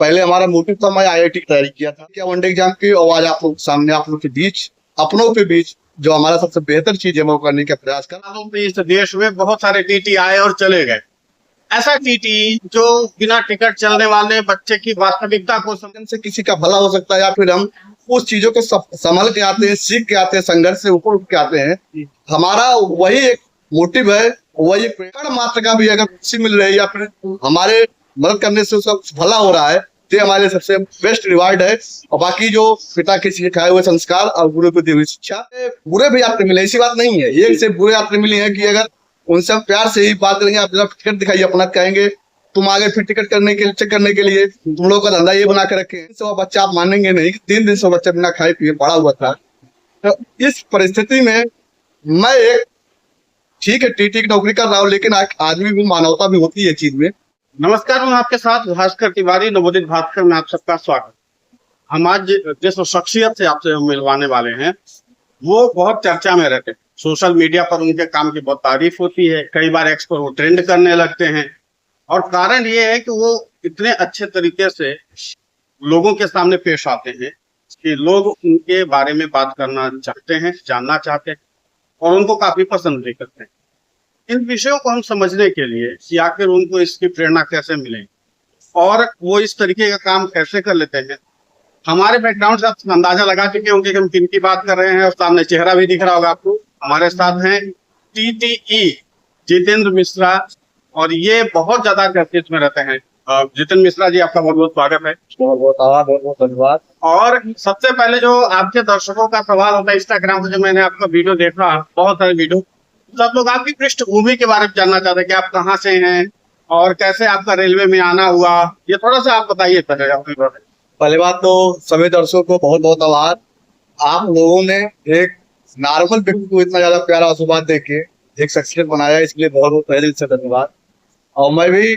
पहले हमारा मोटिव था, मैं आईआईटी की तैयारी किया था क्या वनडे एग्जाम की, और आज आप लोग सामने आप लोग के बीच अपनों के बीच जो हमारा सबसे बेहतर चीज है वो करने का प्रयास कर रहा हूँ। इस देश में बहुत सारे टीटी आए और चले गए। ऐसा टीटी जो बिना टिकट चलने वाले बच्चे की वास्तविकता को समझने से किसी का भला हो सकता है, या फिर हम उस चीजों को संभल के आते हैं, सीख के आते हैं, संघर्ष से ऊपर उठ के आते हैं। हमारा वही एक मोटिव है, वही प्रेरणा मात्र का भी अगर खुशी मिल रही है या फिर हमारे मदद करने से उसका भला हो रहा है, तो हमारे सबसे बेस्ट रिवार्ड है। और बाकी जो पिता के सिखाए हुए संस्कार और गुरु को दी हुई शिक्षा, बुरे भी यात्री मिले, ऐसी बात नहीं है। एक से बुरे यात्री मिले हैं कि अगर उनसे हम प्यार से ही बात करेंगे, आप जरा टिकट दिखाइए अपना, कहेंगे तुम आगे फिर टिकट करने के लिए चेक करने के लिए तुम लोगों का धंधा ये बना के रखे हैं। तो बच्चा आप मानेंगे नहीं, 3 दिन से बच्चा बिना खाए पिए पड़ा हुआ था। तो इस परिस्थिति में मैं एक ठीक है टीटी की नौकरी कर रहा हूँ, लेकिन आदमी भी मानवता भी होती है चीज में। नमस्कार, मैं आपके साथ भास्कर तिवारी, नवोदित भास्कर में आप सबका स्वागत। हम आज जिस शख्सियत से आपसे मिलवाने वाले हैं वो बहुत चर्चा में रहते हैं। सोशल मीडिया पर उनके काम की बहुत तारीफ होती है, कई बार एक्स पर वो ट्रेंड करने लगते हैं, और कारण ये है कि वो इतने अच्छे तरीके से लोगों के सामने पेश आते हैं कि लोग उनके बारे में बात करना चाहते हैं, जानना चाहते हैं, और उनको काफी पसंद भी करते हैं। इन विषयों को हम समझने के लिए कि आखिर उनको इसकी प्रेरणा कैसे मिले और वो इस तरीके का काम कैसे कर लेते हैं, हमारे बैकग्राउंड से आप अंदाजा लगा चुके होंगे कि हम किन की बात कर रहे हैं, और सामने चेहरा भी दिख रहा होगा आपको। हमारे साथ हैं टीटीई जितेंद्र मिश्रा, और ये बहुत ज्यादा चर्चित में रहते हैं। जितेंद्र मिश्रा जी, आपका बहुत बहुत स्वागत है। बहुत बहुत धन्यवाद। और सबसे पहले जो आपके दर्शकों का सवाल होता है, इंस्टाग्राम पे जो मैंने आपका वीडियो देखा, बहुत सारे वीडियो, सब लोग आपकी पृष्ठभूमि के बारे में जानना चाहते हैं कि आप कहाँ से हैं और कैसे आपका रेलवे में आना हुआ। ये थोड़ा सा आप बताइए। पहले बात तो सभी दर्शकों को बहुत बहुत आभार। आप लोगों ने एक नॉर्मल व्यक्ति को इतना ज्यादा प्यारा आशीर्वाद देके एक शख्सियत बनाया, इसलिए बहुत बहुत तहे दिल से धन्यवाद। और मैं भी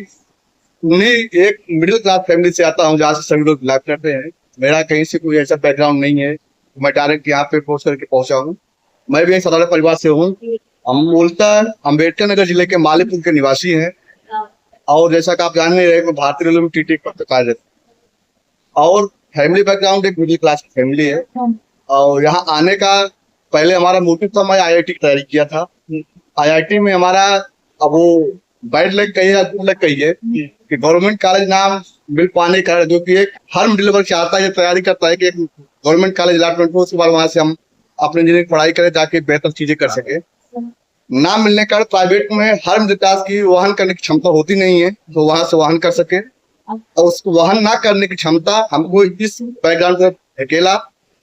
उन्हीं एक मिडिल क्लास फैमिली से आता हूँ जहाँ से सभी लोग बिलोंग करते हैं। मेरा कहीं से कोई ऐसा बैकग्राउंड नहीं है, मैं डायरेक्ट यहाँ पे पोस्ट करके पहुंचा हूँ। मैं भी एक साधारण परिवार से हूँ। हम मूलतः अम्बेडकर नगर जिले के मालीपुर के निवासी हैं, और जैसा कि आप जान नहीं रहे, मैं भारतीय रेलवे में टीटी पर कार्यरत, और फैमिली बैकग्राउंड एक मिडिल क्लास की फैमिली है। और यहाँ आने का पहले हमारा मोटिव था, मैं आईआईटी की तैयारी किया था। आईआईटी में हमारा अब वो बैड लग कहिए या गुड लग कहिए कि गवर्नमेंट कॉलेज नाम मिल पाने का, जो कि एक हर मिडिल वर्ग चाहता है, ये तैयारी करता है कि एक गवर्नमेंट कॉलेज अलॉटमेंट हो, उसके बाद वहां से हम अपनी इंजीनियरिंग पढ़ाई करें जाके बेहतर चीजें कर सके। नाम मिलने का प्राइवेट में हर मिडिल क्लास की वहन करने की क्षमता होती नहीं है, तो वहां से वहन कर सके, और उसको वहन ना करने की क्षमता हमको इस बैकग्राउंड से अकेला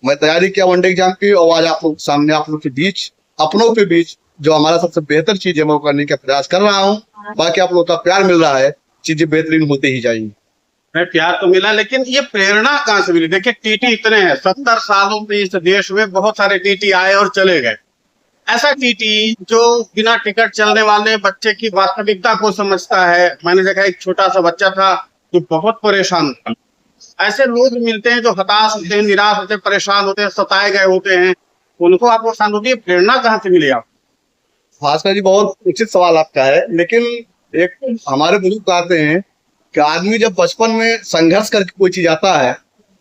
मैं तैयारी किया वनडे एग्जाम की, और आज आप लोग सामने आप लोग के बीच अपनों के बीच जो हमारा सबसे बेहतर चीज है वो करने का प्रयास कर रहा हूँ। बाकी आप लोग का प्यार मिल रहा है, चीजें बेहतरीन होते ही जाएंगी। प्यार तो मिला, लेकिन ये प्रेरणा कहाँ से मिली? देखिए, टीटी इतने हैं, 70 सालों में इस देश में बहुत सारे टीटी आए और चले गए। ऐसा टीटी जो बिना टिकट चलने वाले बच्चे की वास्तविकता को समझता है। मैंने देखा एक छोटा सा बच्चा था जो बहुत परेशान था। ऐसे लोग मिलते हैं जो हताश होते हैं, निराश होते हैं, परेशान होते हैं, सताए गए होते हैं, उनको आपको शांति, प्रेरणा कहाँ से मिली आप? भास्कर जी, बहुत उचित सवाल आपका है। लेकिन एक हमारे बुजुर्ग कहते हैं कि आदमी जब बचपन में संघर्ष करके कोई चीज आता है,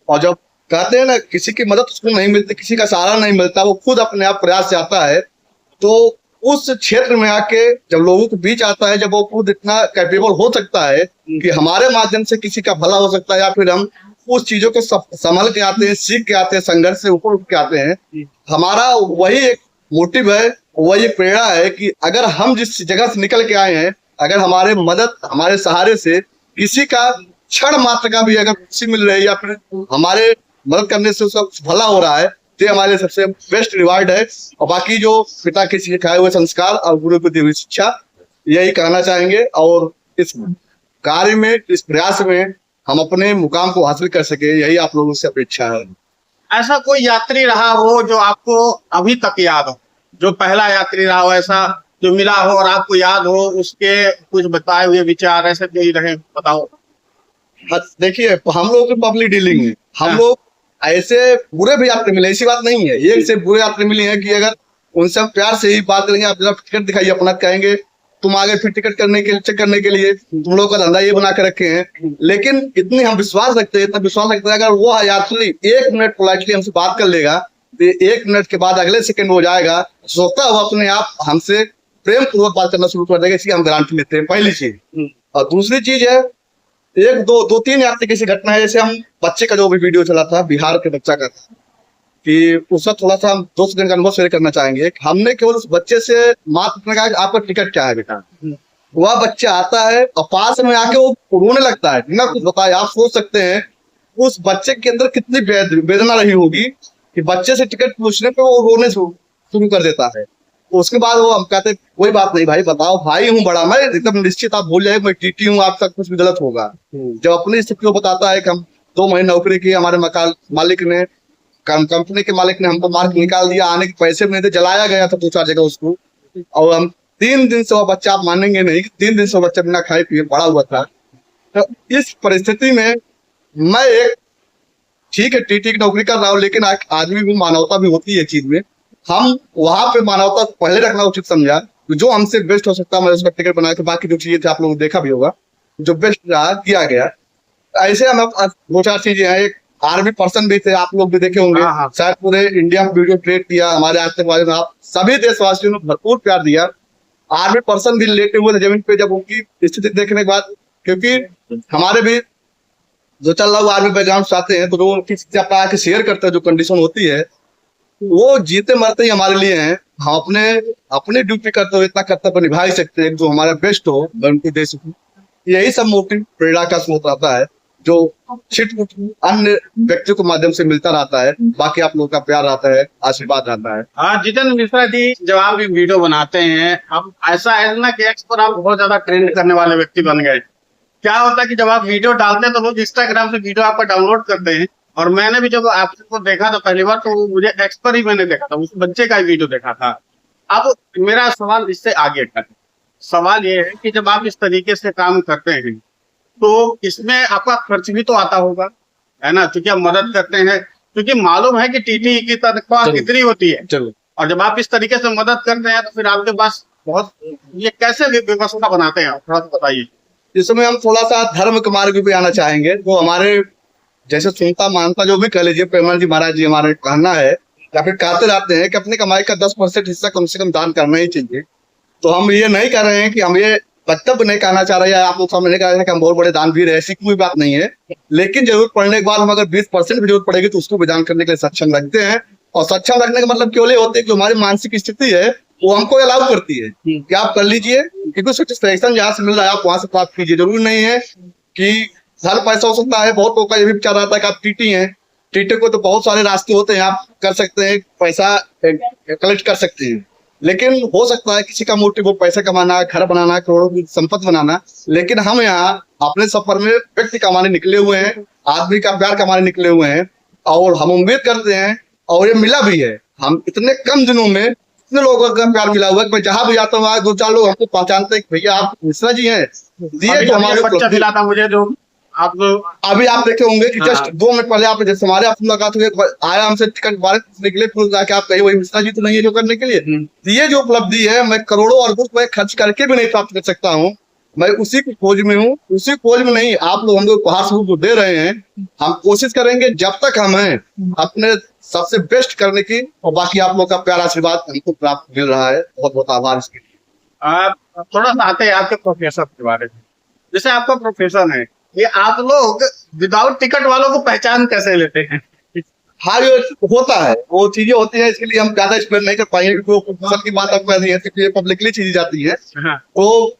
और जब कहते हैं ना किसी की मदद उसको नहीं मिलती, किसी का सहारा नहीं मिलता, वो खुद अपने आप प्रयास से आता है, तो उस क्षेत्र में आके जब लोगों के बीच आता है, जब वो खुद इतना कैपेबल हो सकता है कि हमारे माध्यम से किसी का भला हो सकता है, या फिर हम उस चीजों को संभल के आते हैं, सीख के आते हैं, संघर्ष से ऊपर उठ के आते हैं। हमारा वही एक मोटिव है, वही एक प्रेरणा है कि अगर हम जिस जगह से निकल के आए हैं, अगर हमारे मदद, हमारे सहारे से किसी का क्षण मात्र का भी अगर खुशी मिल रही है या फिर हमारे मदद करने से उसका भला हो रहा है, तो हमारे सबसे बेस्ट रिवार्ड है। और बाकी जो पिता के सिखाए हुए संस्कार और गुरु को दी हुई शिक्षा, यही कहना चाहेंगे। और इस कार्य में, इस प्रयास में हम अपने मुकाम को हासिल कर सके, यही आप लोगों से अपेक्षा है। ऐसा कोई यात्री रहा हो जो आपको अभी तक याद हो, जो पहला यात्री रहा हो, ऐसा जो मिला हो और आपको याद हो, उसके कुछ बताए हुए विचार ऐसे कोई रहे, बताओ। देखिए, हम लोग की पब्लिक डीलिंग है, हम लोग ऐसे बुरे भी यात्री मिले, ऐसी बात नहीं है। एक से बुरे यात्री मिले हैं कि अगर उनसे हम प्यार से ही बात करेंगे, आप जरा टिकट दिखाइए अपना, कहेंगे तुम आगे फिर टिकट करने के लिए चेक करने के लिए तुम लोग का धंधा ये बना के रखे हैं। लेकिन इतनी हम विश्वास रखते हैं, इतना विश्वास रखते हैं, अगर वो यात्री 1 मिनट पोलाइटली हमसे बात कर लेगा तो 1 मिनट के बाद अगले सेकंड हो जाएगा, सोचता हुआ अपने आप हमसे प्रेम पूर्वक बात करना शुरू कर देगा। इसकी हम गारंटी लेते हैं, पहली चीज। और दूसरी चीज है, एक दो तीन यात्री की ऐसी घटना है, जैसे हम बच्चे का जो भी वीडियो चला था, बिहार के बच्चा का था, कि उसका थोड़ा सा हम 2 सेकंड का अनुभव शेयर करना चाहेंगे। हमने केवल उस बच्चे से मात्र इतना कहा कि आपका टिकट क्या है बेटा। वह बच्चा आता है और पास में आके वो रोने लगता है, बिना कुछ बताए। आप सोच सकते हैं उस बच्चे के अंदर कितनी वेदना रही होगी कि बच्चे से टिकट पूछने पे वो रोने शुरू कर देता है। उसके बाद वो हम कहते कोई बात नहीं भाई, बताओ, भाई हूँ बड़ा मैं, एकदम निश्चित, आप भूल जाए मैं टीटी हूँ, आपका कुछ भी गलत होगा। जब अपनी स्थिति को बताता है कि हम 2 महीने नौकरी की, हमारे मकान मालिक ने, कंपनी के मालिक ने हमको मार के निकाल दिया, आने के पैसे भी नहीं थे, जलाया गया था 2-4 जगह उसको। और हम 3 दिन से वो बच्चा, आप मानेंगे नहीं, 3 दिन से वो बच्चा बिना खाए पिए पड़ा हुआ था। तो इस परिस्थिति में मैं एक, ठीक है टीटी की नौकरी कर रहा हूँ, लेकिन आदमी भी मानवता भी होती है चीज में। हम वहां पे मानवता पहले रखना उचित समझा, जो हमसे बेस्ट हो सकता है मैं उसका टिकट बना के, बाकी जो चीजें थी आप लोगों ने देखा भी होगा, जो बेस्ट रहा किया गया। ऐसे हम 2-4 चीजें हैं। एक आर्मी पर्सन भी थे, आप लोग भी देखे होंगे, शायद पूरे इंडिया में वीडियो ट्रेड किया, हमारे आतंकवादियों ने, आप सभी देशवासियों ने भरपूर प्यार दिया। आर्मी पर्सन भी लेटे हुए थे जमीन पे, जब उनकी स्थिति देखने के बाद, क्योंकि हमारे भी जो चल रहा आर्मी बैकग्राउंड से आते हैं, तो वो उनकी स्थिति अपना आके शेयर करते हैं, जो कंडीशन होती है वो जीते मरते ही हमारे लिए हैं। हम अपने ड्यूटी करते हुए इतना कर्तव्य निभा ही सकते हैं, जो हमारा बेस्ट हो उनके देश की। यही सब मोटिव प्रेरणा का स्रोत रहता है, जो छिटपुट अन्य व्यक्तियों के माध्यम से मिलता रहता है। बाकी आप लोगों का प्यार रहता है, आशीर्वाद रहता है। हाँ जितेंद्र मिश्रा जी, जब आप भी वीडियो बनाते हैं, अब ऐसा है ना कि एक्स पर आप बहुत ज्यादा ट्रेंड करने वाले व्यक्ति बन गए। क्या होता है कि जब आप वीडियो डालते हैं तो लोग इंस्टाग्राम से वीडियो आपका डाउनलोड करते हैं, और मैंने भी जब आपको देखा था पहली बार, तो मुझे एक्स पर ही मैंने देखा था, उस बच्चे का ही वीडियो देखा था। अब मेरा सवाल इससे आगे का सवाल ये है कि जब आप इस तरीके से काम करते हैं तो इसमें आपका खर्च भी तो आता होगा, है ना, क्योंकि आप मदद करते हैं, क्योंकि मालूम है कि टीटी की तनख्वाह कितनी होती है। चलो, और जब आप इस तरीके से मदद करते हैं तो फिर आपके पास बहुत, ये कैसे व्यवस्था बनाते हैं, थोड़ा सा बताइए। इसमें हम थोड़ा सा धर्म के मार्ग पे आना चाहेंगे। वो हमारे जैसे सुनता मानता जो भी कह लीजिए, प्रेमानंद जी महाराज जी हमारे कहना है, या फिर कहते रहते हैं कि अपनी कमाई का 10% हिस्सा कम से कम दान करना ही चाहिए। तो हम ये नहीं कर रहे हैं कि हम ये वक्तव्य नहीं कहना चाह रहे हैं, आप लोग सामने कह रहे हैं कि हम बहुत बड़े दानवीर है, ऐसी कोई बात नहीं है। लेकिन जरूरत पड़ने के बाद हम अगर 20% भी जरूरत पड़ेगी तो उसको भी दान करने के लिए सक्षम रखते हैं। और सक्षम रखने का मतलब केवल ये होते हैं कि हमारी मानसिक स्थिति है वो हमको अलाउ करती है कि आप कर लीजिए, क्योंकि सेटिस्फेक्शन जहाँ से मिल रहा है आप वहां से प्राप्त कीजिए। जरूरी नहीं है कि हर पैसा हो सकता है। बहुत लोगों का ये भी विचार आता है कि आप टीटी हैं, टीटी को तो बहुत सारे रास्ते होते हैं, आप कर सकते हैं, पैसा कलेक्ट कर सकते हैं। लेकिन हो सकता है किसी का मोटिव वो पैसा कमाना, घर बनाना, करोड़ों की संपत्ति बनाना। लेकिन हम यहाँ अपने सफर में व्यक्ति कमाने निकले हुए हैं, आदमी का प्यार कमाने निकले हुए हैं, और हम उम्मीद करते हैं, और ये मिला भी है। हम इतने कम दिनों में इतने लोगों का प्यार मिला हुआ है कि मैं जहां भी जाता हूँ 2-4 लोग हमको पहचानते हैं, भैया आप मिश्रा जी हैं, दिए जो हमारे बच्चा दिलाता मुझे, जो आप अभी आप देखे होंगे कि जस्ट 2 मिनट पहले आपने जैसे हमारे आपसे मुलाकात हुई, आया हमसे टिकट बारे के लिए, फिर जाके आप कहिए वही मिश्रा जी तो नहीं है जो करने के लिए। ये जो उपलब्धि है मैं करोड़ों और रुपए खर्च करके भी नहीं प्राप्त कर सकता हूँ। मैं उसी की खोज में हूँ, उसी खोज में नहीं, आप लोग हम लोग उपहार स्वरूप दे रहे हैं। हम कोशिश करेंगे जब तक हम हैं अपने सबसे बेस्ट करने की, और बाकी आप लोग का प्यार आशीर्वाद हमको प्राप्त मिल रहा है। बहुत बहुत आभार इसके लिए। आप थोड़ा सा आते हैं आपके प्रोफेसर के बारे में। जैसे आपका प्रोफेसर है, ये आप लोग विदाउट टिकट वालों को पहचान कैसे लेते हैं? हाँ ये होता है, वो चीजें होती है, इसके लिए हम ज्यादा एक्सप्लेन नहीं कर पाएंगे क्योंकि वो प्रोफेसर की बात आपको नहीं है, क्योंकि पब्लिकली चीजें जाती है। तो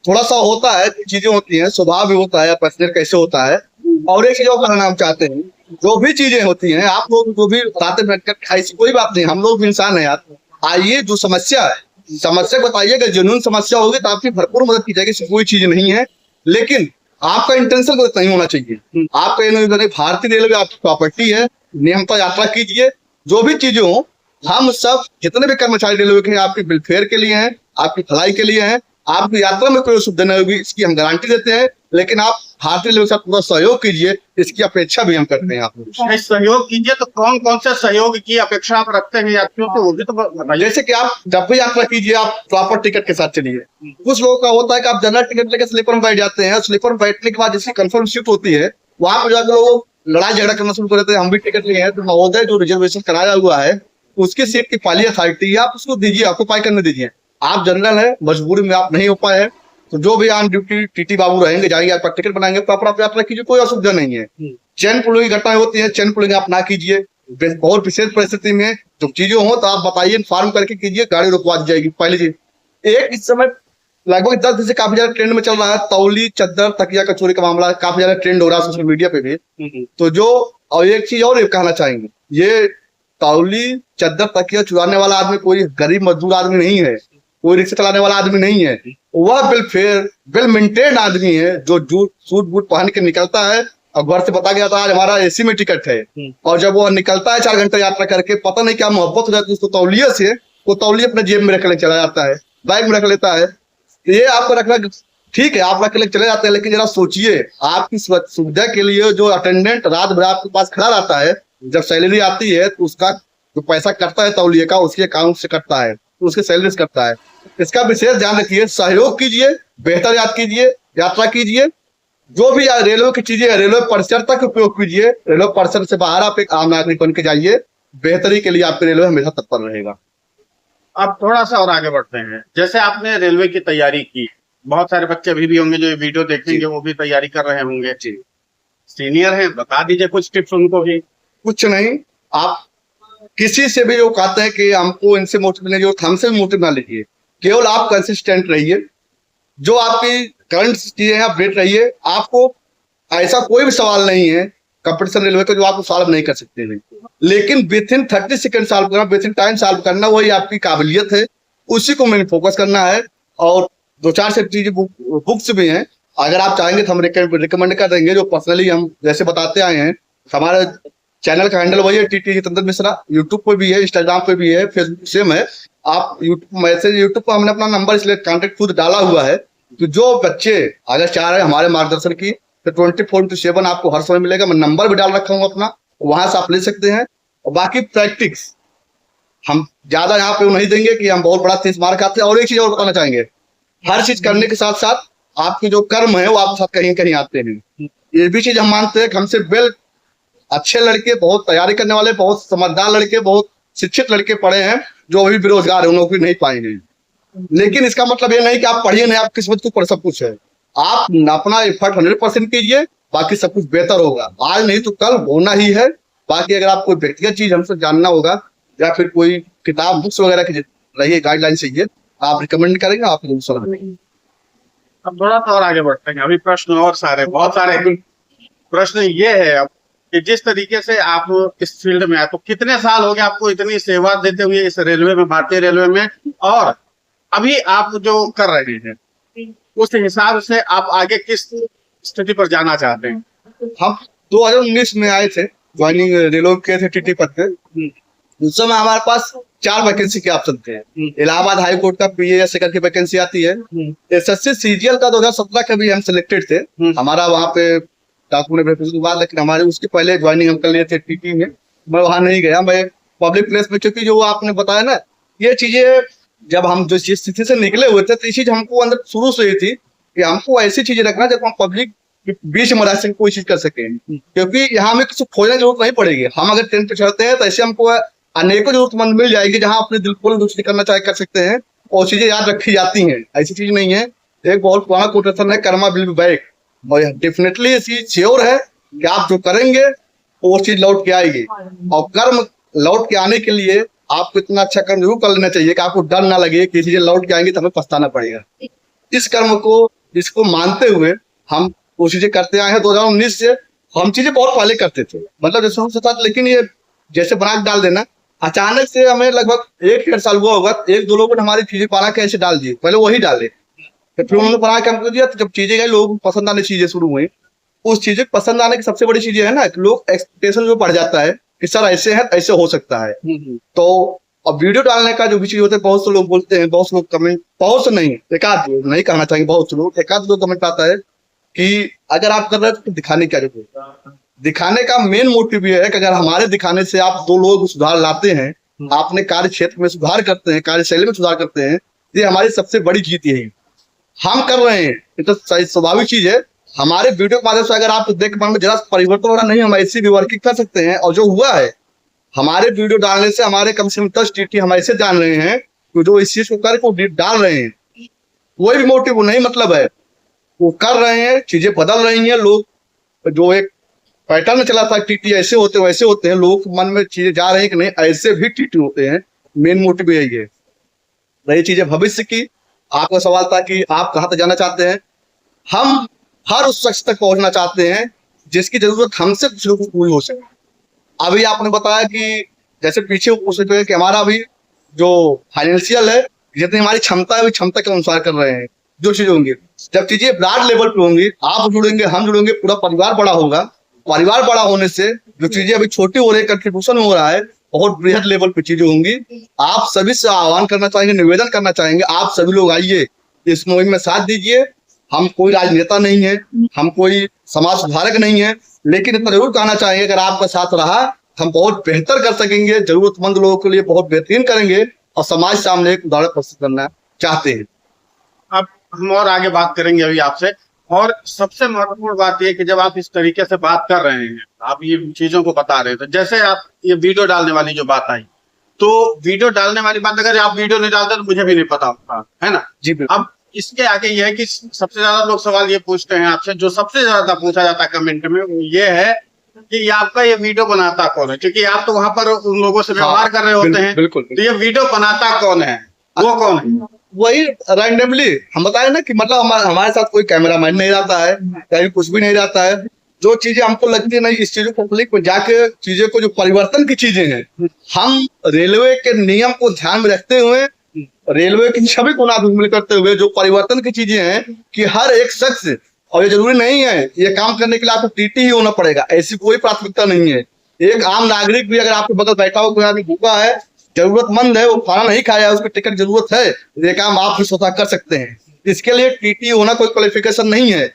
थोड़ा सा होता है, चीजें होती हैं, स्वभाव भी होता है, पर्सनल कैसे होता है। और एक चीज और कहना हम चाहते हैं, जो भी चीजें होती हैं आप लोग जो भी साथ में बैठकर, ऐसी कोई बात नहीं, हम लोग भी इंसान है यार। आइए, जो समस्या है, समस्या बताइएगा, जेन्युइन समस्या होगी तो आपकी भरपूर मदद की जाएगी, इसमें कोई चीज नहीं है। लेकिन आपका इंटेंशन गलत नहीं होना चाहिए। आपका ये भारतीय रेलवे आपकी प्रॉपर्टी है, नियमता यात्रा कीजिए, जो भी चीजें हो, हम सब जितने भी कर्मचारी रेलवे के हैं आपके वेलफेयर के लिए हैं, आपकी भलाई के लिए हैं। आपकी यात्रा में कोई असुविधा नहीं होगी, इसकी हम गारंटी देते हैं। लेकिन आप भारतीय रेलवे के साथ पूरा सहयोग कीजिए, इसकी अपेक्षा भी हम करते हैं आप लोग से। नहीं, सहयोग कीजिए तो कौन कौन से सहयोग की अपेक्षा आप रखते हैं यात्रियों से, वो भी तो बताइए। जैसे कि आप जब भी यात्रा कीजिए आप प्रॉपर टिकट के साथ चलिए। कुछ लोगों का होता है कि आप जनरल टिकट लेकर स्लीपर में बैठ जाते हैं, स्लीपर में बैठने के बाद जिसकी कंफर्म सीट होती है वहां पर जाकर वो लड़ाई झगड़ा करना शुरू कर देते हैं, हम भी टिकट लिए हैं। तो महोदय जो रिजर्वेशन कराया हुआ है उसकी सीट की फाली अथॉरिटी है, आप उसको दीजिए, ऑक्यूपाई करने दीजिए। आप जनरल है, मजबूरी में आप नहीं हो पाए हैं, तो जो भी ऑन ड्यूटी टीटी बाबू रहेंगे, जाएंगे, आपका टिकट बनाएंगे, प्रॉपर आप यात्रा कीजिए, कोई असुविधा नहीं है। चैन पुलिंग की घटनाएं होती है, चैन पुलिंग आप ना कीजिए। बहुत विशेष परिस्थिति में जब चीजें हो तो आप बताइए, इन्फॉर्म करके कीजिए, गाड़ी रुकवा दी जाएगी। पहली चीज, एक इस समय लगभग 10 दिन से काफी ज्यादा ट्रेंड में चल रहा है तौली, चद्दर, तकिया का चोरी का मामला काफी ज्यादा ट्रेंड हो रहा है सोशल मीडिया पे भी। तो जो, और एक चीज और ये कहना चाहेंगे, ये तौली, चद्दर, तकिया चुराने वाला आदमी कोई गरीब मजदूर आदमी नहीं है, कोई रिक्शा चलाने वाला आदमी नहीं है, वह वेल मेंटेन आदमी है जो सूट बूट पहन के निकलता है और घर से बता गया था आज हमारा एसी में टिकट है, और जब वो निकलता है 4 घंटे यात्रा करके, पता नहीं क्या मोहब्बत हो जाती है उसको तौलिया से, वो तौलिया अपने जेब में रख ले चला जाता है, बैग में रख लेता है। ये आपको रखना ठीक है, आप रख ले चले जाते हैं, लेकिन जरा सोचिए आपकी सुविधा के लिए जो अटेंडेंट रात भर आपके पास खड़ा रहता है, जब सैलरी आती है तो उसका जो पैसा कटता है तौलिए का, उसके अकाउंट से कटता है, तो उसके सैलरी से कटता है। इसका विशेष ध्यान रखिए, सहयोग कीजिए, बेहतर यात्रा कीजिए। जो भी रेलवे की चीजें है रेलवे परिसर तक उपयोग कीजिए, रेलवे परिसर से बाहर आप एक आम नागरिक बन के जाइए, बेहतरी के लिए आपके रेलवे हमेशा तत्पर रहेगा। अब थोड़ा सा और आगे बढ़ते हैं। जैसे आपने रेलवे की तैयारी की, बहुत सारे बच्चे अभी भी होंगे जो ये वीडियो देखेंगे, वो भी तैयारी कर रहे होंगे, सीनियर हैं, बता दीजिए कुछ टिप्स उनको भी। कुछ नहीं, आप किसी से भी जो कहते हैं कि हमको इनसे मोटिव नहीं, जो हमसे भी मोटिव ना लीजिए, केवल आप कंसिस्टेंट रहिए, जो आपकी करंट चीजें हैं अपडेट रहिए। आपको ऐसा कोई भी सवाल नहीं है कंपटीशन रेलवे का जो आपको सॉल्व नहीं कर सकते हैं, लेकिन विद इन 30 सेकंड सॉल्व करना, विद इन टाइम सॉल्व करना, वही आपकी काबिलियत है, उसी को मैंने फोकस करना है। और 2-4 से चीजें बुक्स भी हैं, अगर आप चाहेंगे तो हम रिकमेंड कर देंगे, जो पर्सनली हम जैसे बताते आए हैं। हमारे चैनल का हैंडल वही है, टीटी जितेंद्र मिश्रा, यूट्यूब पे भी है, इंस्टाग्राम पे भी है, फेसबुक सेम है। आप यूट्यूब पर हमने अपना नंबर इसलिए कॉन्टेक्ट खुद डाला हुआ है कि जो बच्चे अगर चाह रहे हैं हमारे मार्गदर्शन की, तो 24/7 आपको हर समय मिलेगा। मैं नंबर भी डाल रखा हूँ अपना, वहां से आप ले सकते हैं। और बाकी प्रैक्टिस हम ज्यादा यहाँ पे नहीं देंगे कि हम बहुत बड़ा तेज मार खाते हैं। और एक चीज और बताना चाहेंगे, हर चीज करने के साथ साथ आपके जो कर्म है वो आपके साथ कहीं कहीं आते हैं। ये भी चीज हम मानते हैं कि हमसे अच्छे लड़के, बहुत तैयारी करने वाले, बहुत समझदार लड़के, बहुत शिक्षित लड़के पढ़े हैं जो अभी बेरोजगार है, नौकरी नहीं पाए हैं। लेकिन इसका मतलब ये नहीं कि आप पढ़िए नहीं, आप किस्मत के ऊपर सब कुछ है। आप अपना एफर्ट 100% कीजिए, बाकी सब कुछ बेहतर होगा। आज नहीं तो कल होना ही है। बाकी अगर आपको व्यक्तिगत चीज हमसे जानना होगा या फिर कोई किताब बुक्स वगैरह की रही गाइडलाइन चाहिए, आप रिकमेंड करेंगे, आप जरूर सलाह देंगे। अब थोड़ा सा और आगे बढ़ते हैं। अभी प्रश्न और सारे, बहुत सारे प्रश्न ये है अब कि जिस तरीके से आप इस फील्ड में आए, तो कितने साल हो गए आपको इतनी सेवा देते हुए इस रेलवे में, भारतीय रेलवे में, और अभी आप जो कर रहे हैं उस हिसाब से आप आगे किस स्थिति पर जाना चाहते हैं? हम 2019 में आए थे, ज्वाइनिंग रेलवे के थे टीटी पद पे। उस समय हमारे पास 4 वैकेंसी के ऑप्शन थे। इलाहाबाद हाई कोर्ट का पीए सेकर की वैकेंसी आती है, एसएससी सीजीएल का 2017 का भी हम सिलेक्टेड थे। हमारा वहाँ पे डॉक्यूमेंट वेरिफिकेशन के बाद, लेकिन हमारे उसके पहले ज्वाइनिंग हम कर लिए थे टीटी में। मैं वहां नहीं गया, मैं पब्लिक प्लेस में, क्योंकि जो आपने बताया ना, ये चीजें जब हम जो स्थिति से निकले हुए थे तो ये चीज हमको अंदर शुरू से ही थी कि हमको ऐसी चीजें रखना जब हम पब्लिक बीच में रह सके, कोई चीज कर सके। क्योंकि यहाँ हमें किसी खोजने की जरूरत नहीं पड़ेगी। हम अगर ट्रेन पे चढ़ते हैं तो ऐसे हमको अनेकों जरूरतमंद मिल जाएगी जहाँ अपने दिल खोल दूसरी करना चाहे कर सकते हैं, और चीजें याद रखी जाती हैं। ऐसी चीज नहीं है। एक बहुत पुराना कोटेशन है, कर्मा विल बी बैक, और डेफिनेटली ये चीज श्योर है कि आप जो करेंगे वो चीज लौट के आएगी। और कर्म लौट के आने के लिए आपको इतना अच्छा कर्म जरूर कर लेना चाहिए कि आपको डर ना लगे कि चीजें लौट के आएंगी तो हमें पछताना पड़ेगा। इस कर्म को, इसको मानते हुए हम वो चीजें करते आए हैं। 2019 से हम चीजें बहुत पहले करते थे, मतलब जैसे हम साथ, लेकिन ये जैसे बना के डाल देना, अचानक से हमें लगभग 1-1.5 साल हुआ होगा, 1-2 लोगों ने हमारी चीजें बना के ऐसे डाल दी। पहले वही डाले, फिर उन्होंने बना के हमको दिया, तो जब चीजें गई, लोगों को पसंद आने चीजें शुरू हुई। उस चीजें पसंद आने की सबसे बड़ी चीज है ना कि लोग एक्सपेक्टेशन जो बढ़ जाता है कि सर ऐसे है, ऐसे हो सकता है। तो अब वीडियो डालने का जो भी चीज होता है, बहुत से लोग बोलते हैं, बहुत से लोग कमेंट, बहुत से नहीं, एकाध नहीं कहना चाहिए, बहुत से लोग, एकाध दो कमेंट आता है कि अगर आप कर रहे हो तो दिखाने क्या जरूरत है। दिखाने का मेन मोटिव ये है कि अगर हमारे दिखाने से आप दो लोग सुधार लाते हैं, आपने कार्य क्षेत्र में सुधार करते हैं, कार्यशैली में सुधार करते हैं, ये हमारी सबसे बड़ी जीत यही है। हम कर रहे हैं, ये तो स्वाभाविक चीज है। हमारे वीडियो के माध्यम से अगर आप देख मन में जरा परिवर्तन हो रहा नहीं, हम ऐसी भी वर्किंग कर सकते हैं। और जो हुआ है, हमारे वीडियो डालने से हमारे कम से कम 10 टीटी हम ऐसे जान रहे हैं कि जो इस चीज को कर को डाल रहे हैं, कोई भी मोटिव नहीं मतलब है, वो कर रहे हैं, चीजें बदल रही हैं। लोग जो एक पैटर्न में चला था टीटी ऐसे होते हैं वैसे होते हैं, लोग मन में चीजें जा रही हैं कि नहीं ऐसे भी टीटी होते हैं। मेन मोटिव यही है। रही चीजें भविष्य की, आपका सवाल था कि आप कहाँ तक जाना चाहते हैं। हम हर उस शख्स तक पहुंचना चाहते हैं जिसकी जरूरत हमसे कुछ लोगों को पूरी हो सके। अभी आपने बताया कि जैसे पीछे पूछ रहे थे कि हमारा भी जो फाइनेंशियल है, जितनी हमारी क्षमता है, क्षमता के अनुसार कर रहे हैं। जो चीजें होंगी, जब चीजें ब्रॉड लेवल पे होंगी, आप जुड़ेंगे, हम जुड़ेंगे, पूरा परिवार बड़ा होगा। परिवार बड़ा होने से जो चीजें अभी छोटी हो रही है, कंट्रीब्यूशन हो रहा है, बहुत बृहद लेवल पे चीजें होंगी। आप सभी से आह्वान करना चाहेंगे, निवेदन करना चाहेंगे, आप सभी लोग आइए, इस मुहिम में साथ दीजिए। हम कोई राजनेता नहीं है, हम कोई समाज सुधारक नहीं है, लेकिन इतना जरूर कहना चाहेंगे अगर आपका साथ रहा हम बहुत बेहतर कर सकेंगे, जरूरतमंद लोगों के लिए बहुत बेहतरीन करेंगे और समाज सामने एक उदाहरण प्रस्तुत करना चाहते हैं। अब हम और आगे बात करेंगे अभी आपसे। और सबसे महत्वपूर्ण बात यह कि जब आप इस तरीके से बात कर रहे हैं, आप ये चीजों को बता रहे थे, जैसे आप ये वीडियो डालने वाली जो बात आई, तो वीडियो डालने वाली बात, अगर आप वीडियो नहीं डालते तो मुझे भी नहीं पता होता है ना जी बिल्कुल। अब इसके आगे यह है कि सबसे ज्यादा लोग सवाल ये पूछते हैं आपसे, जो सबसे ज्यादा पूछा जाता है कमेंट में, वो ये है कि ये आपका ये वीडियो बनाता कौन है, क्योंकि आप तो वहां पर उन लोगों से व्यवहार कर रहे होते हैं। बिल्कुल। तो ये वीडियो बनाता कौन है, वो कौन है? वही रैंडमली हम बताए ना कि मतलब हमारे साथ कोई कैमरामैन नहीं रहता है, कहीं कुछ भी नहीं रहता है। जो चीजें हमको लगती है नहीं, इस चीजों को पब्लिक में जाके चीजों को जो परिवर्तन की चीजें हैं, हम रेलवे के नियम को ध्यान में रखते हुए, रेलवे की छवि को नाधूमिल करते हुए जो परिवर्तन की चीजें हैं कि हर एक शख्स, और ये जरूरी नहीं है ये काम करने के लिए आपको टीटी ही होना पड़ेगा, ऐसी कोई प्राथमिकता नहीं है। एक आम नागरिक भी अगर आपके बगल बैठा हो, कोई आदमी भूखा है, जरूरतमंद है, वो खाना नहीं खाया है, उसको टिकट जरूरत है, ये काम आप भी स्वतः कर सकते हैं। इसके लिए टीटी होना कोई क्वालिफिकेशन नहीं है।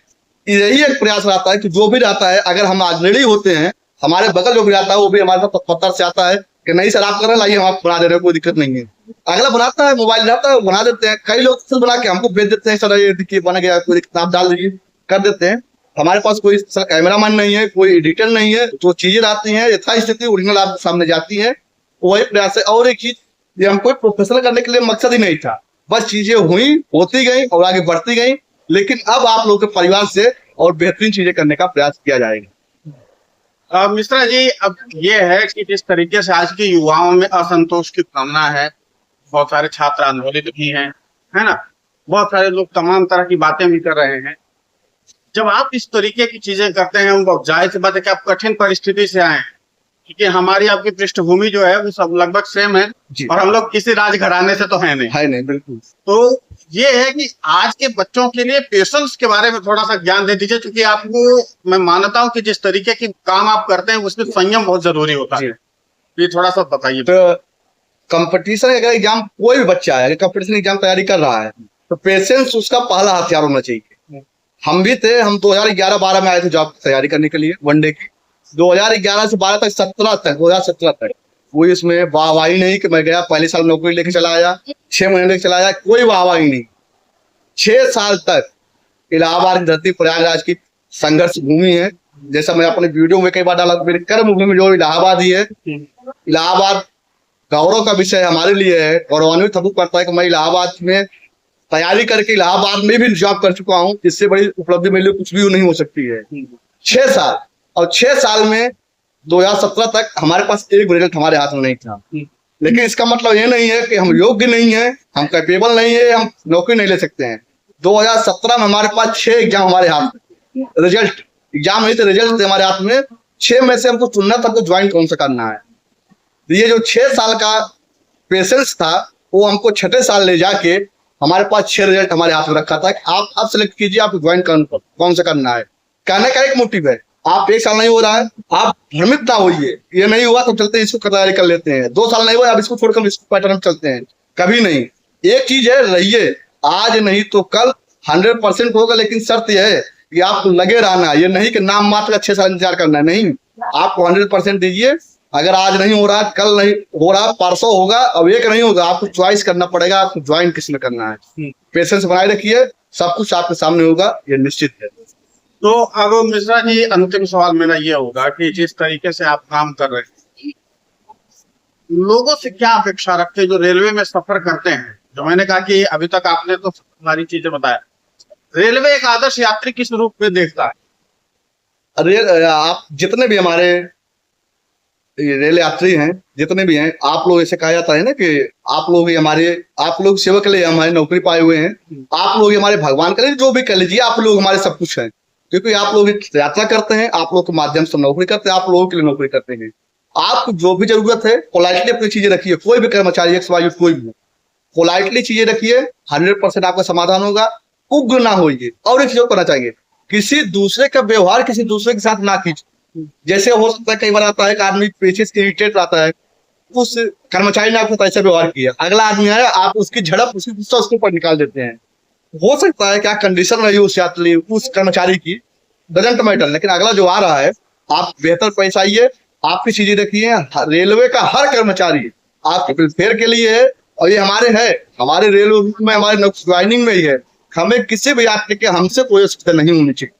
यही एक प्रयास रहता है कि जो भी रहता है, अगर हम आग्रही होते हैं, हमारे बगल जो भी आता है वो भी हमारे साथ तत्परता से आता है कि नहीं सर आप कर रहे हैं, लाइए हम आपको बना दे रहे हैं, कोई दिक्कत नहीं है। अगला बनाता है, मोबाइल रहता है, बना देते हैं। कई लोग खुद बना के हमको भेज देते हैं, सर ये देखिए बना गया, कोई दिक्कत आप डाल दीजिए, कर देते हैं। हमारे पास कोई कैमरामैन नहीं है, कोई एडिटर नहीं है। जो चीजें आती हैं यथास्थिति ओरिजिनल आपके सामने जाती है, वही प्रयास है। और एक चीज, ये हम कोई प्रोफेशनल करने के लिए मकसद ही नहीं था, बस चीजें हुई, होती गई और आगे बढ़ती गई। लेकिन अब आप लोगों के परिवार से और बेहतरीन चीजें करने का प्रयास किया जाएगा। मिश्रा जी, अब ये है कि जिस तरीके से आज के युवाओं में असंतोष की भावना है, बहुत सारे छात्र आंदोलित भी हैं, है ना, बहुत सारे लोग तमाम तरह की बातें भी कर रहे हैं। जब आप इस तरीके की चीजें करते हैं, वो जाहिर सी बात है कि आप कठिन परिस्थिति से आए हैं, क्योंकि हमारी आपकी पृष्ठभूमि जो है वो सब लगभग सेम है, और हम लोग किसी राजघराने से तो है नहीं, बिल्कुल। तो ये है कि आज के बच्चों के लिए पेशेंस के बारे में थोड़ा सा ज्ञान दे दीजिए, क्योंकि आपको मैं मानता हूं कि जिस तरीके की काम आप करते हैं उसमें संयम बहुत जरूरी होता है। ये थोड़ा सा बताइए। तो कंपटीशन अगर एग्जाम, कोई भी बच्चा है अगर कंपटीशन एग्जाम तैयारी कर रहा है, तो पेशेंस उसका पहला हथियार होना चाहिए। हम भी थे, हम 2011-12 में आए थे जॉब की तैयारी करने के लिए, वनडे की। 2011 से 12 तक, 2017 तक कोई इसमें वाहवाही नहीं कि मैं गया पहले साल नौकरी लेके चला आया, 6 महीने लेके चला आया, कोई वाहवाही नहीं। 6 साल तक इलाहाबाद की धरती प्रयागराज की संघर्ष भूमि है। जैसा मैं अपने वीडियो में कई बार डाला, मेरी कर्म भूमि जो इलाहाबाद ही है। इलाहाबाद गौरव का विषय हमारे लिए है, गौरवान्वित हम करता है कि मैं इलाहाबाद में तैयारी करके इलाहाबाद में भी जॉब कर चुका हूँ। इससे बड़ी उपलब्धि मेरे लिए कुछ भी नहीं हो सकती है। 6 साल, और 6 साल में 2017 तक हमारे पास एक रिजल्ट हमारे हाथ में नहीं था। लेकिन इसका मतलब ये नहीं है कि हम योग्य नहीं है, हम कैपेबल नहीं है, हम नौकरी नहीं ले सकते हैं। 2017 में हमारे पास 6 एग्जाम हमारे हाथ में, रिजल्ट एग्जाम नहीं थे, रिजल्ट थे हमारे हाथ में। 6 में से हमको चुनना था हमको ज्वाइन कौन सा करना है। ये जो 6 साल का पेशेंस था, वो हमको 6ठे साल ले जाके हमारे पास 6 रिजल्ट हमारे हाथ में रखा था कि आप सेलेक्ट कीजिए, आप ज्वाइन कौन सा करना है। कहने का एक मोटिव है, आप 1 साल नहीं हो रहा है, आप भ्रमित ना होइए, ये नहीं हुआ तो चलते इसको तैयारी कर लेते हैं। 2 साल नहीं हुआ, आप इसको छोड़कर इसको पैटर्न में चलते हैं, कभी नहीं। एक चीज है, रहिए, आज नहीं तो कल 100% होगा। लेकिन शर्त यह है कि आपको लगे रहना है, ये नहीं कि नाम मात्र का 6 साल इंतजार करना है, नहीं, आपको 100% दीजिए। अगर आज नहीं हो रहा, कल नहीं हो रहा, परसों होगा, अब एक नहीं होगा, आपको चॉइस करना पड़ेगा, आपको ज्वाइन किसमें करना है। पेशेंस बनाए रखिए, सब कुछ आपके सामने होगा, ये निश्चित है। तो अब मिश्रा जी, अंतिम सवाल मेरा ये होगा कि जिस तरीके से आप काम कर रहे हैं, लोगों से क्या अपेक्षा रखते हैं जो रेलवे में सफर करते हैं? जो मैंने कहा कि अभी तक आपने तो सारी चीजें बताया, रेलवे एक आदर्श यात्री किस रूप में देखता है? अरे आप जितने भी हमारे रेल यात्री हैं, जितने भी हैं, आप लोग, ऐसे कहा जाता है ना कि आप लोग ही हमारे, आप लोग सेवा के लिए हमारी नौकरी पाए हुए हैं, आप लोग ही हमारे भगवान के लिए, जो भी कह लीजिए, आप लोग हमारे सब कुछ हैं, क्योंकि आप लोग यात्रा करते हैं, आप लोग के माध्यम से नौकरी करते हैं, आप लोगों के लिए नौकरी करते हैं। आपको जो भी जरूरत है, पोलाइटली अपनी चीजें रखिए, कोई भी कर्मचारी XYZ कोई भी, पोलाइटली चीजें रखिए, 100% आपका समाधान होगा। उग्र ना होइए, और एक चीज करना चाहिए, किसी दूसरे का व्यवहार किसी दूसरे के साथ ना कीजिए। जैसे हो सकता है कई बार आता है कि आदमी पेशे से इरिटेट आता है, उस कर्मचारी ने आपको ऐसा व्यवहार किया, अगला आदमी आया, आप उसकी झड़प उसकी गुस्सा उसके ऊपर निकाल देते हैं। हो सकता है क्या कंडीशन रही उस यात्री, उस कर्मचारी की, डजंट मैटर, लेकिन अगला जो आ रहा है, आप बेहतर पेश आइए, आपकी चीजें रखिए। रेलवे का हर कर्मचारी आपके वेलफेयर के लिए है, और ये हमारे है, हमारे रेलवे में, हमारे ज्वाइनिंग में ही है। हमें किसी भी यात्री के हमसे कोई असुविधा नहीं होनी चाहिए,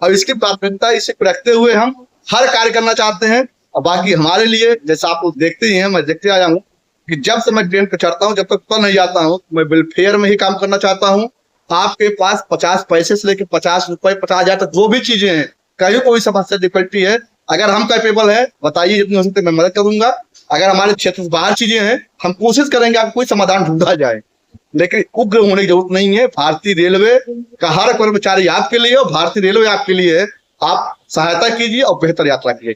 और इसकी प्राथमिकता इसे रखते हुए हम हर कार्य करना चाहते हैं। और बाकी हमारे लिए, जैसा आप लोग देखते ही हैं, मैं देखते आया हूँ कि जब से मैं ट्रेन पर चढ़ता हूँ, जब तक ऊपर नहीं जाता हूँ, मैं वेलफेयर में ही काम करना चाहता हूँ। आपके पास 50 पैसे से लेकर 50 रुपए, 50,000 तक जो भी चीजें हैं, कहीं कोई समस्या डिफिकल्टी है, अगर हम कैपेबल है, बताइए, जितनी हो सकती है मैं मदद करूंगा। अगर हमारे क्षेत्र से बाहर चीजें हैं, हम कोशिश करेंगे आपको कोई समाधान ढूंढा जाए, लेकिन उग्र होने की जरूरत नहीं है। भारतीय रेलवे का हर कर्मचारी आपके लिए, और भारतीय रेलवे आपके लिए है। आप सहायता कीजिए और बेहतर यात्रा कीजिए।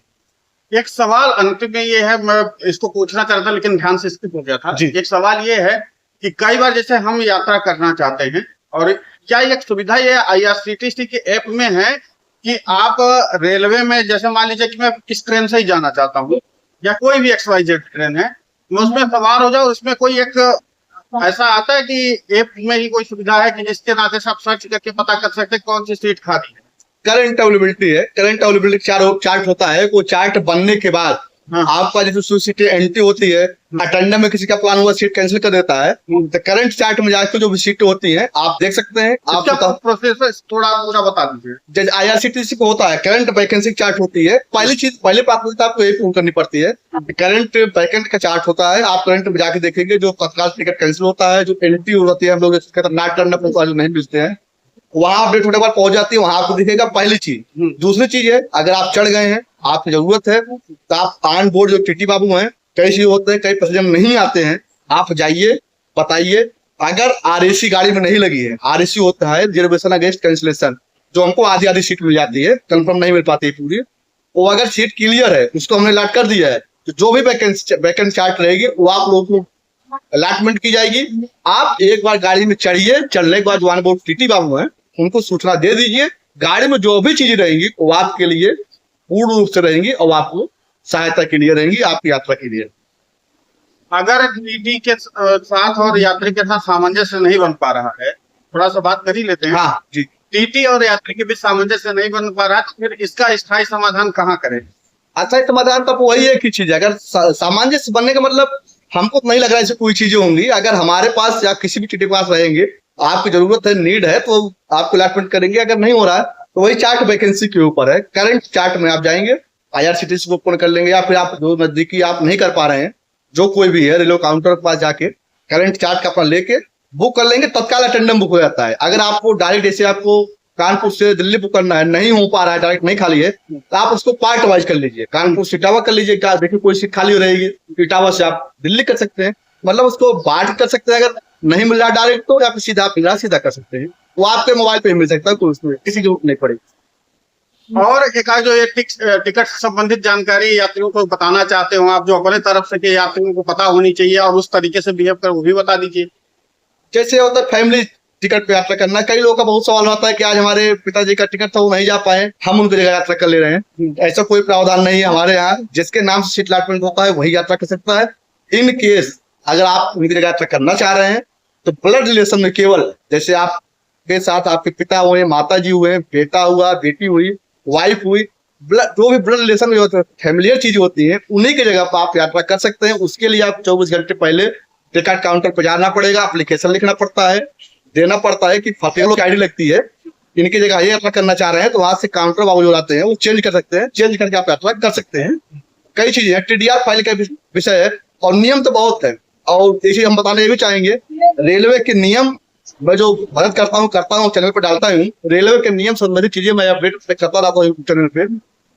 एक सवाल अंतिम में ये है, मैं इसको पूछना चाहता था लेकिन ध्यान से स्किप हो गया था। जी। एक सवाल ये है कि कई बार जैसे हम यात्रा करना चाहते हैं, और क्या एक सुविधा ये IRCTC के ऐप में है कि आप रेलवे में, जैसे मान लीजिए कि मैं किस ट्रेन से ही जाना चाहता हूँ, या कोई भी XYZ ट्रेन है, मैं उसमें सवार हो जाऊँ, उसमें कोई एक ऐसा आता है कि ऐप में ही कोई सुविधा है कि जिसके नाते से आप सर्च करके पता कर सकते हैं कौन सी सीट खाली है? करंट अवेलेबिलिटी है, करंट अवेलेबिलिटी चार्ट होता है, वो चार्ट बनने के बाद आपका जैसे सीटें एंट्री होती है, अटेंडर में किसी का प्लान हुआ सीट कैंसिल कर देता है, तो करंट चार्ट में जाकर जो भी सीटें होती हैं आप देख सकते हैं। आप प्रोसेस थोड़ा पूरा बता दीजिए। जैसे IRCTC को होता है, करंट वैकेंसी चार्ट होती है, पहले प्राथमिकता आपको यही पूर्ण करनी पड़ती है। करंट वैकेंट का चार्ट होता है, आप करंट में जाके देखेंगे, जो तत्काल टिकट कैंसिल होता है, जो एंट्री होती है, हम लोग नाट टर्न नहीं मिलते हैं, वहां अपडेट होने के बाद पहुंच जाती है, वहां आपको दिखेगा पहली चीज। दूसरी चीज है, अगर आप चढ़ गए हैं, आपकी जरूरत है, तो आप ऑन बोर्ड जो टीटी बाबू हैं, कई चीज होते हैं, कई पैसेंजर नहीं आते हैं, आप जाइए, बताइए। अगर RAC गाड़ी में नहीं लगी है, RAC होता है रिजर्वेशन अगेंस्ट कैंसिलेशन, जो हमको आधी आधी सीट मिल जाती है, कंफर्म नहीं मिल पाती है पूरी, वो अगर सीट क्लियर है, उसको हमने अलॉट कर दिया है, तो जो भी वैकेंट चार्ट रहेगी वो आप लोगों को अलॉटमेंट की जाएगी। आप एक बार गाड़ी में चढ़िए, चढ़ने के बाद जो ऑन बोर्ड टीटी बाबू हैं, उनको सूचना दे दीजिए, गाड़ी में जो भी चीजें रहेंगी वो आपके लिए पूर्ण रूप से रहेंगी, और आपको सहायता के लिए रहेंगी, आपकी यात्रा के लिए। अगर टीटी के साथ और यात्री के साथ सामंजस्य नहीं बन पा रहा है, थोड़ा सा बात कर ही लेते हैं। हाँ जी। टीटी और यात्री के बीच सामंजस्य नहीं बन पा रहा, तो फिर इसका स्थायी समाधान कहाँ करें? अच्छा, समाधान तो वही है कि चीज, अगर सामंजस्य बनने का मतलब, हमको तो नहीं लग रहा है ऐसी कोई चीजें होंगी। अगर हमारे पास या किसी भी टीटी के पास रहेंगे, आपकी जरूरत है, नीड है, तो आपको अलॉटमेंट करेंगे। अगर नहीं हो रहा है, तो वही चार्ट वैकेंसी के ऊपर है, करंट चार्ट में आप जाएंगे, IRCTC को ओपन कर लेंगे, या फिर आप जो नजदीकी आप नहीं कर पा रहे हैं, जो कोई भी है, रेलवे काउंटर के पास जाके करंट चार्ट का अपना लेके बुक कर लेंगे, तत्काल अटेंडम बुक हो जाता है। अगर आपको डायरेक्ट, जैसे आपको कानपुर से दिल्ली बुक करना है, नहीं हो पा रहा है, डायरेक्ट नहीं खाली है, तो आप उसको पार्ट वाइज कर लीजिए, कानपुर से इटावा कर लीजिए, देखिए कोई सीट खाली रहेगी, इटावा से आप दिल्ली कर सकते हैं, मतलब उसको बांट कर सकते हैं। अगर नहीं मिल रहा डायरेक्ट, तो या फिर सीधा कर सकते हैं, वो आपके मोबाइल पे मिल सकता है, कोई उसमें किसी की जरूरत नहीं पड़ेगी। और एक जो ये टिकट संबंधित जानकारी यात्रियों को बताना चाहते हो आप, जो अपने तरफ से कि यात्रियों को पता होनी चाहिए और उस तरीके से बिहेव कर, वो भी बता दीजिए। जैसे होता है फैमिली टिकट पे यात्रा करना, कई लोगों का बहुत सवाल होता है कि आज हमारे पिताजी का टिकट था, वो नहीं जा पाए, हम उनकी जगह यात्रा कर ले रहे हैं। ऐसा कोई प्रावधान नहीं है हमारे यहाँ, जिसके नाम से सीट अलॉटमेंट होता है वही यात्रा कर सकता है। इन केस अगर आप उनकी जगह यात्रा करना चाह रहे हैं, तो ब्लड रिलेशन में केवल, जैसे आप के साथ आपके पिता हुए, माता जी हुए, बेटा हुआ, बेटी हुई, वाइफ हुई, जो भी ब्लड रिलेशन में होते हैं, फैमिलियर चीज होती है, उन्हीं की जगह पर आप यात्रा कर सकते हैं। उसके लिए आप 24 घंटे पहले टिकट काउंटर पर जाना पड़ेगा, एप्लीकेशन लिखना पड़ता है, देना पड़ता है कि फतेह आईडी लगती है, इनकी जगह ये यात्रा करना चाह रहे हैं, तो वहां से काउंटर बाबू जो आते हैं वो चेंज कर सकते हैं, चेंज करके आप यात्रा कर सकते हैं। कई चीजें हैं, टीडीआर फाइल का विषय है और नियम तो बहुत है। और इसी हम बताने ये भी चाहेंगे, रेलवे के नियम मैं जो मदद करता हूँ चैनल पर डालता हूँ, रेलवे के नियम संबंधित चीजें मैं अपडेट करता रहता हूँ चैनल पे।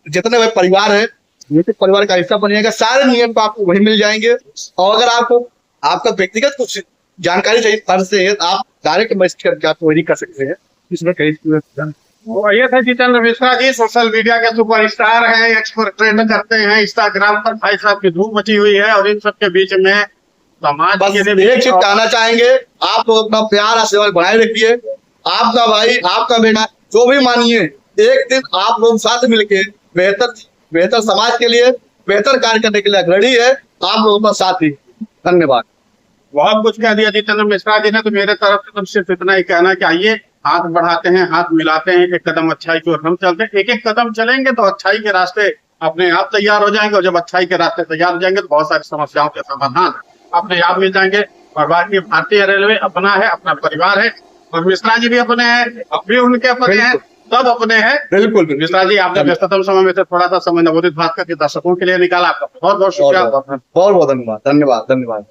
जितने भाई परिवार है, ये परिवार का हिस्सा बनिएगा, सारे नियम तो आपको वही मिल जाएंगे। और अगर आपको आपका व्यक्तिगत कुछ जानकारी चाहिए फर्ज से, आप डायरेक्ट मैसेज करके आप वही कर सकते हैं, इसमें कहीं वो ये थे जितेंद्र मिश्रा जी, सोशल मीडिया के सुपरस्टार हैं, एक्सपर्ट ट्रेंड करते हैं, इंस्टाग्राम पर भाई साहब की धूम मची हुई है। और इन सबके बीच में समाज बस के लिए एक चीज कहना चाहेंगे, आप लोग अपना प्यार आशीर्वाद बनाए रखिए। आपका भाई, आपका बेटा, जो भी मानिए, एक दिन आप लोग साथ मिलके बेहतर समाज के लिए, बेहतर कार्य करने के लिए अग्रणी है। आप लोगों का साथ ही। धन्यवाद। बहुत कुछ कह दिया जितेंद्र मिश्रा जी ने, तो मेरे तरफ से तो सिर्फ इतना ही कहना कि आइए हाथ बढ़ाते हैं, हाथ मिलाते हैं, एक कदम अच्छाई की ओर हम चलते हैं। एक एक कदम चलेंगे तो अच्छाई के रास्ते अपने आप तैयार हो जाएंगे, और जब अच्छाई के रास्ते तैयार हो जाएंगे तो बहुत सारी समस्याओं के समाधान अपने आप मिल जाएंगे। और बाकी भारतीय रेलवे अपना है, अपना परिवार है, और मिश्रा जी भी अपने हैं, अब भी उनके अपने हैं, सब अपने हैं। बिल्कुल मिश्रा जी, आपने व्यस्ततम समय में से थोड़ा सा समय नवोदित भास्कर के दर्शकों के लिए निकाला, आपका बहुत बहुत शुक्रिया। बहुत बहुत धन्यवाद। धन्यवाद।